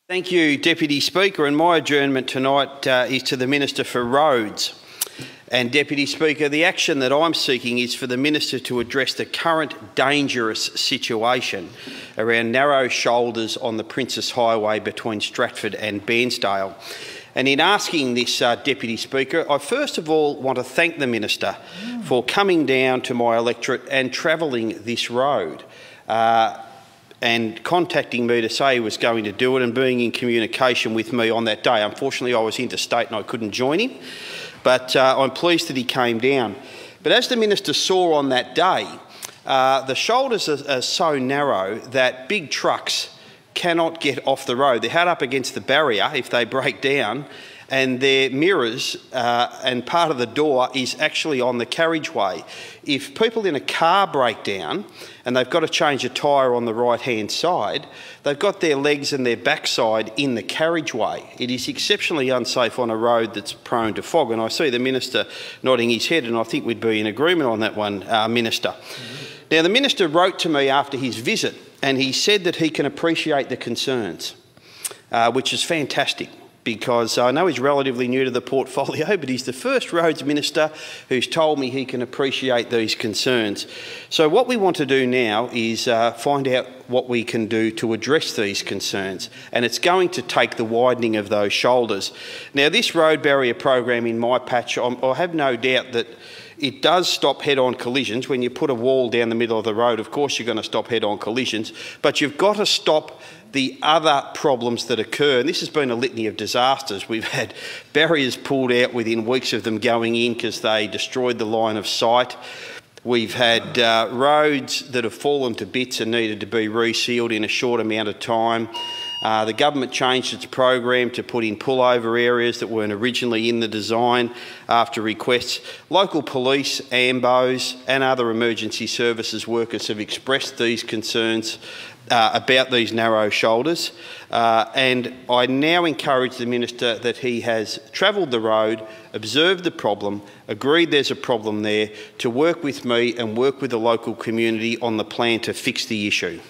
Thank you, Deputy Speaker, and my adjournment tonight is to the Minister for Roads. And Deputy Speaker, the action that I'm seeking is for the Minister to address the current dangerous situation around narrow shoulders on the Princes Highway between Stratford and Bairnsdale. And in asking this, Deputy Speaker, I first of all want to thank the Minister for coming down to my electorate and travelling this road. And contacting me to say he was going to do it and being in communication with me on that day. Unfortunately, I was interstate and I couldn't join him, but I'm pleased that he came down. But as the Minister saw on that day, the shoulders are so narrow that big trucks cannot get off the road. They're held up against the barrier if they break down, and their mirrors and part of the door is actually on the carriageway. If people in a car break down and they've got to change a tyre on the right-hand side, they've got their legs and their backside in the carriageway. It is exceptionally unsafe on a road that's prone to fog, and I see the Minister nodding his head, and I think we'd be in agreement on that one, Minister. Now, the Minister wrote to me after his visit, and he said that he can appreciate the concerns, which is fantastic, because I know he's relatively new to the portfolio, but he's the first Roads Minister who's told me he can appreciate these concerns. So what we want to do now is find out what we can do to address these concerns, and it's going to take the widening of those shoulders. Now, this road barrier program in my patch, I have no doubt that it does stop head-on collisions. When you put a wall down the middle of the road, of course you're going to stop head-on collisions, but you've got to stop the other problems that occur. And this has been a litany of disasters. We've had barriers pulled out within weeks of them going in because they destroyed the line of sight. We've had roads that have fallen to bits and needed to be resealed in a short amount of time. The government changed its program to put in pullover areas that weren't originally in the design after requests. Local police, AMBOs and other emergency services workers have expressed these concerns about these narrow shoulders, and I now encourage the Minister that he has travelled the road, observed the problem, agreed there's a problem there, to work with me and work with the local community on the plan to fix the issue.